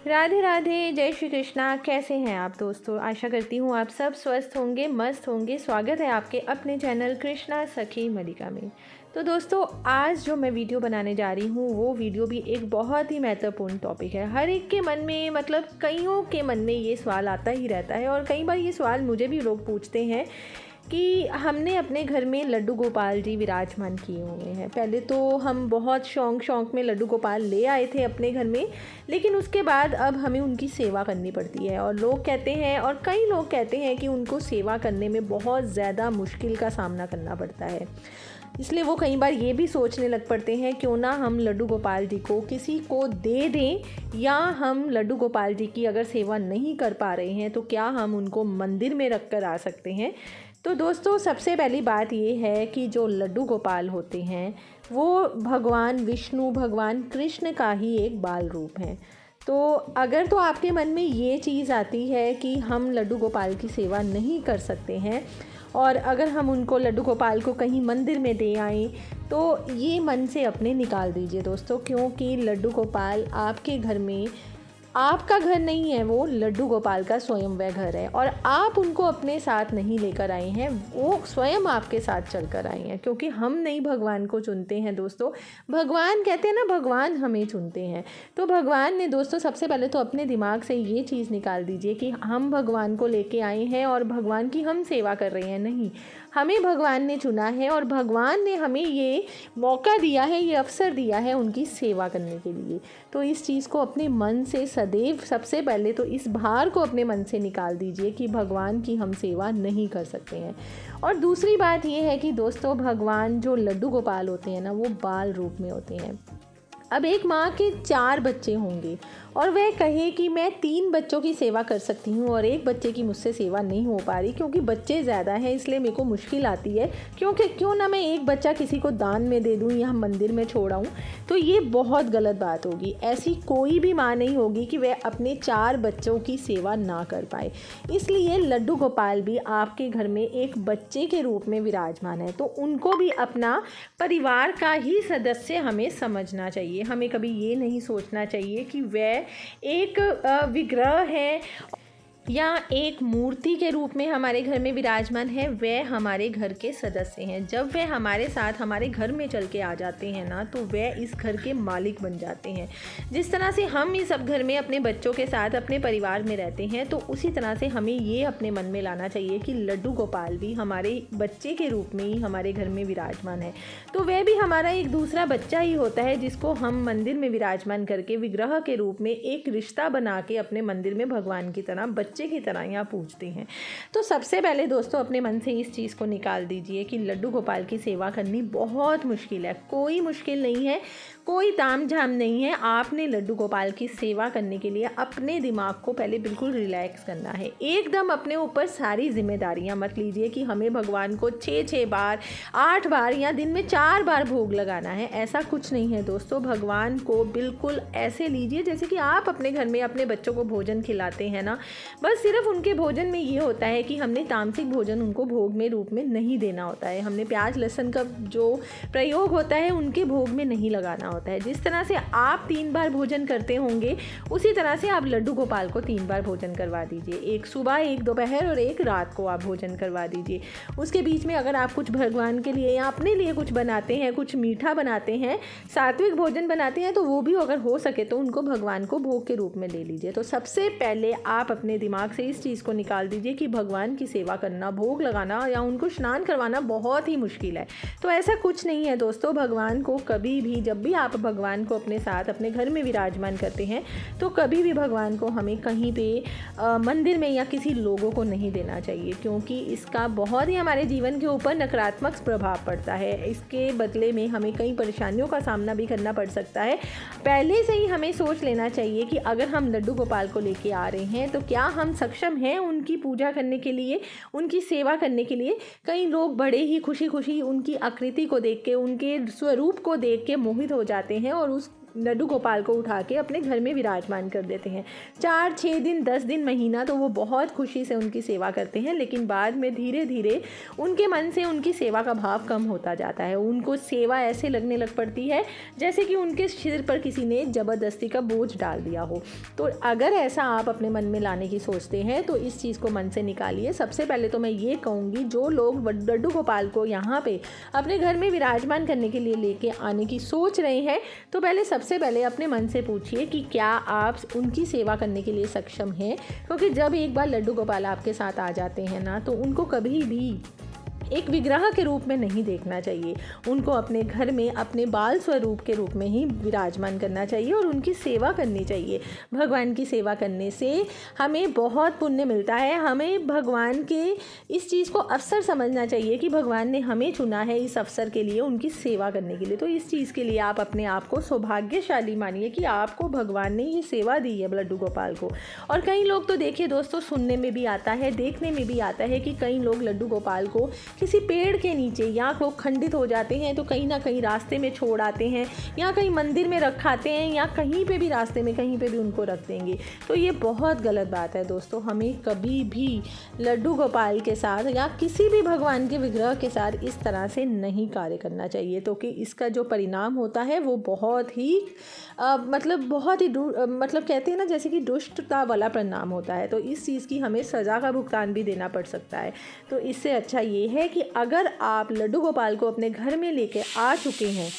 राधे राधे, जय श्री कृष्णा। कैसे हैं आप दोस्तों? आशा करती हूँ आप सब स्वस्थ होंगे, मस्त होंगे। स्वागत है आपके अपने चैनल कृष्णा सखी मलिका में। तो दोस्तों, आज जो मैं वीडियो बनाने जा रही हूँ वो वीडियो भी एक बहुत ही महत्वपूर्ण टॉपिक है। हर एक के मन में, मतलब कईयों के मन में ये सवाल आता ही रहता है। और कई बार ये सवाल मुझे भी लोग पूछते हैं कि हमने अपने घर में लड्डू गोपाल जी विराजमान किए हुए हैं। पहले तो हम बहुत शौक में लड्डू गोपाल ले आए थे अपने घर में, लेकिन उसके बाद अब हमें उनकी सेवा करनी पड़ती है। और लोग कहते हैं, और कई लोग कहते हैं कि उनको सेवा करने में बहुत ज़्यादा मुश्किल का सामना करना पड़ता है। इसलिए वो कई बार ये भी सोचने लग पड़ते हैं क्यों ना हम लड्डू गोपाल जी को किसी को दे दें, या हम लड्डू गोपाल जी की अगर सेवा नहीं कर पा रहे हैं तो क्या हम उनको मंदिर में रख कर आ सकते हैं। तो दोस्तों, सबसे पहली बात ये है कि जो लड्डू गोपाल होते हैं वो भगवान विष्णु, भगवान कृष्ण का ही एक बाल रूप हैं। तो अगर तो आपके मन में ये चीज़ आती है कि हम लड्डू गोपाल की सेवा नहीं कर सकते हैं, और अगर हम उनको लड्डू गोपाल को कहीं मंदिर में दे आएँ, तो ये मन से अपने निकाल दीजिए दोस्तों। क्योंकि लड्डू गोपाल आपके घर में, आपका घर नहीं है, वो लड्डू गोपाल का स्वयं वह घर है। और आप उनको अपने साथ नहीं लेकर आए हैं, वो स्वयं आपके साथ चल कर आए हैं। क्योंकि हम नहीं भगवान को चुनते हैं दोस्तों, भगवान कहते हैं ना, भगवान हमें चुनते हैं। तो भगवान ने दोस्तों, सबसे पहले तो अपने दिमाग से ये चीज़ निकाल दीजिए कि हम भगवान को लेके आए हैं और भगवान की हम सेवा कर रहे हैं। नहीं, हमें भगवान ने चुना है और भगवान ने हमें ये मौका दिया है, ये अवसर दिया है उनकी सेवा करने के लिए। तो इस चीज़ को अपने मन से सदैव, सबसे पहले तो इस भार को अपने मन से निकाल दीजिए कि भगवान की हम सेवा नहीं कर सकते हैं। और दूसरी बात ये है कि दोस्तों, भगवान जो लड्डू गोपाल होते हैं ना, वो बाल रूप में होते हैं। अब एक माँ के 4 बच्चे होंगे और वह कहे कि मैं 3 बच्चों की सेवा कर सकती हूँ और एक बच्चे की मुझसे सेवा नहीं हो पा रही क्योंकि बच्चे ज़्यादा हैं, इसलिए मेरे को मुश्किल आती है, क्योंकि क्यों ना मैं एक बच्चा किसी को दान में दे दूँ या मंदिर में छोड़ाऊँ। तो ये बहुत गलत बात होगी। ऐसी कोई भी माँ नहीं होगी कि वह अपने 4 बच्चों की सेवा ना कर पाए। इसलिए लड्डू गोपाल भी आपके घर में एक बच्चे के रूप में विराजमान है, तो उनको भी अपना परिवार का ही सदस्य हमें समझना चाहिए। हमें कभी ये नहीं सोचना चाहिए कि वह एक विग्रह है या एक मूर्ति के रूप में हमारे घर में विराजमान है। वह हमारे घर के सदस्य हैं। जब वह हमारे साथ हमारे घर में चल के आ जाते हैं ना, तो वह इस घर के मालिक बन जाते हैं। जिस तरह से हम इस सब घर में अपने बच्चों के साथ अपने परिवार में रहते हैं, तो उसी तरह से हमें ये अपने मन में लाना चाहिए कि लड्डू गोपाल भी हमारे बच्चे के रूप में ही हमारे घर में विराजमान है। तो वह भी हमारा एक दूसरा बच्चा ही होता है, जिसको हम मंदिर में विराजमान करके विग्रह के रूप में एक रिश्ता बना के अपने मंदिर में भगवान की तरह, बच्चे की तरह यहाँ पूजते हैं। तो सबसे पहले दोस्तों, अपने मन से इस चीज़ को निकाल दीजिए कि लड्डू गोपाल की सेवा करनी बहुत मुश्किल है। कोई मुश्किल नहीं है, कोई ताम झाम नहीं है। आपने लड्डू गोपाल की सेवा करने के लिए अपने दिमाग को पहले बिल्कुल रिलैक्स करना है। एकदम अपने ऊपर सारी जिम्मेदारियां मत लीजिए कि हमें भगवान को 6 बार, 8 बार या दिन में 4 बार भोग लगाना है। ऐसा कुछ नहीं है दोस्तों। भगवान को बिल्कुल ऐसे लीजिए जैसे कि आप अपने घर में अपने बच्चों को भोजन खिलाते हैं ना। बस सिर्फ उनके भोजन में ये होता है कि हमने तामसिक भोजन उनको भोग में रूप में नहीं देना होता है। हमने प्याज लहसुन का जो प्रयोग होता है उनके भोग में नहीं लगाना होता है। जिस तरह से आप 3 बार भोजन करते होंगे, उसी तरह से आप लड्डू गोपाल को 3 बार भोजन करवा दीजिए। एक सुबह, एक दोपहर और एक रात को आप भोजन करवा दीजिए। उसके बीच में अगर आप कुछ भगवान के लिए या अपने लिए कुछ बनाते हैं, कुछ मीठा बनाते हैं, सात्विक भोजन बनाते हैं, तो वो भी अगर हो सके तो उनको भगवान को भोग के रूप में ले लीजिए। तो सबसे पहले आप अपने दिमाग से इस चीज़ को निकाल दीजिए कि भगवान की सेवा करना, भोग लगाना या उनको स्नान करवाना बहुत ही मुश्किल है। तो ऐसा कुछ नहीं है दोस्तों। भगवान को कभी भी, जब भी आप भगवान को अपने साथ अपने घर में विराजमान करते हैं, तो कभी भी भगवान को हमें कहीं पे मंदिर में या किसी लोगों को नहीं देना चाहिए, क्योंकि इसका बहुत ही हमारे जीवन के ऊपर नकारात्मक प्रभाव पड़ता है। इसके बदले में हमें कई परेशानियों का सामना भी करना पड़ सकता है। पहले से ही हमें सोच लेना चाहिए कि अगर हम लड्डू गोपाल को लेके आ रहे हैं तो क्या हम सक्षम हैं उनकी पूजा करने के लिए, उनकी सेवा करने के लिए। कई लोग बड़े ही खुशी खुशी उनकी आकृति को देख के, उनके स्वरूप को देख के मोहित हो जाते हैं और लड्डू गोपाल को उठा के अपने घर में विराजमान कर देते हैं। 4-6 दिन, 10 दिन, महीना तो वो बहुत खुशी से उनकी सेवा करते हैं, लेकिन बाद में धीरे धीरे उनके मन से उनकी सेवा का भाव कम होता जाता है। उनको सेवा ऐसे लगने लग पड़ती है जैसे कि उनके सिर पर किसी ने ज़बरदस्ती का बोझ डाल दिया हो। तो अगर ऐसा आप अपने मन में लाने की सोचते हैं तो इस चीज़ को मन से निकालिए। सबसे पहले तो मैं ये कहूँगी, जो लोग लड्डू गोपाल को यहाँ पे अपने घर में विराजमान करने के लिए लेके आने की सोच रहे हैं, तो सबसे पहले अपने मन से पूछिए कि क्या आप उनकी सेवा करने के लिए सक्षम हैं। क्योंकि जब एक बार लड्डू गोपाल आपके साथ आ जाते हैं ना, तो उनको कभी भी एक विग्रह के रूप में नहीं देखना चाहिए। उनको अपने घर में अपने बाल स्वरूप के रूप में ही विराजमान करना चाहिए और उनकी सेवा करनी चाहिए। भगवान की सेवा करने से हमें बहुत पुण्य मिलता है। हमें भगवान के इस चीज़ को अवसर समझना चाहिए कि भगवान ने हमें चुना है इस अवसर के लिए, उनकी सेवा करने के लिए। तो इस चीज़ के लिए आप अपने आप को सौभाग्यशाली मानिए कि आपको भगवान ने ये सेवा दी है लड्डू गोपाल को। और कई लोग तो देखिए दोस्तों, सुनने में भी आता है, देखने में भी आता है कि कई लोग लड्डू गोपाल को किसी पेड़ के नीचे या वो खंडित हो जाते हैं तो कहीं ना कहीं रास्ते में छोड़ आते हैं, या कहीं मंदिर में रखाते हैं, या कहीं पे भी रास्ते में कहीं पे भी उनको रख देंगे। तो ये बहुत गलत बात है दोस्तों। हमें कभी भी लड्डू गोपाल के साथ या किसी भी भगवान के विग्रह के साथ इस तरह से नहीं कार्य करना चाहिए, तो कि इसका जो परिणाम होता है वो बहुत ही कहते हैं ना, जैसे कि दुष्टता वाला परिणाम होता है। तो इस चीज़ की हमें सज़ा का भुगतान भी देना पड़ सकता है। तो इससे अच्छा ये है कि अगर आप लड्डू गोपाल को अपने घर में लेके आ चुके हैं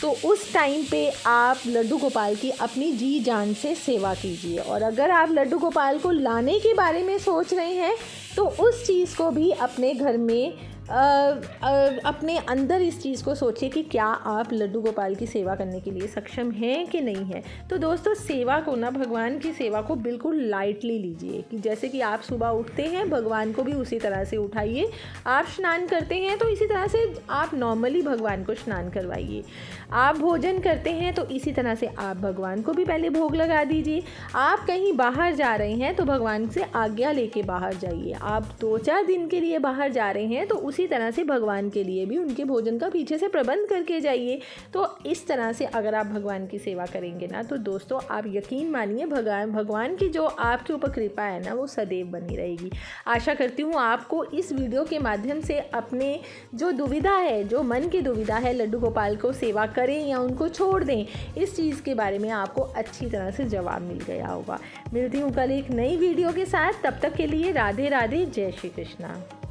तो उस टाइम पे आप लड्डू गोपाल की अपनी जी जान से सेवा कीजिए। और अगर आप लड्डू गोपाल को लाने के बारे में सोच रहे हैं तो उस चीज़ को भी अपने घर में अपने अंदर इस चीज़ को सोचिए कि क्या आप लड्डू गोपाल की सेवा करने के लिए सक्षम हैं कि नहीं है। तो दोस्तों, सेवा को ना, भगवान की सेवा को बिल्कुल लाइटली लीजिए कि जैसे कि आप सुबह उठते हैं, भगवान को भी उसी तरह से उठाइए। आप स्नान करते हैं तो इसी तरह से आप नॉर्मली भगवान को स्नान करवाइए। आप भोजन करते हैं तो इसी तरह से आप भगवान को भी पहले भोग लगा दीजिए। आप कहीं बाहर जा रहे हैं तो भगवान से आज्ञा लेके बाहर जाइए। आप 2-4 दिन के लिए बाहर जा रहे हैं तो उसी तरह से भगवान के लिए भी उनके भोजन का पीछे से प्रबंध करके जाइए। तो इस तरह से अगर आप भगवान की सेवा करेंगे ना, तो दोस्तों आप यकीन मानिए भगवान की जो आपके ऊपर कृपा है ना, वो सदैव बनी रहेगी। आशा करती हूँ आपको इस वीडियो के माध्यम से अपने जो दुविधा है, जो मन की दुविधा है, लड्डू गोपाल को सेवा करें या उनको छोड़ दें, इस चीज़ के बारे में आपको अच्छी तरह से जवाब मिल गया होगा। मिलती हूँ कल एक नई वीडियो के साथ। तब तक के लिए राधे राधे, जय श्री कृष्णा।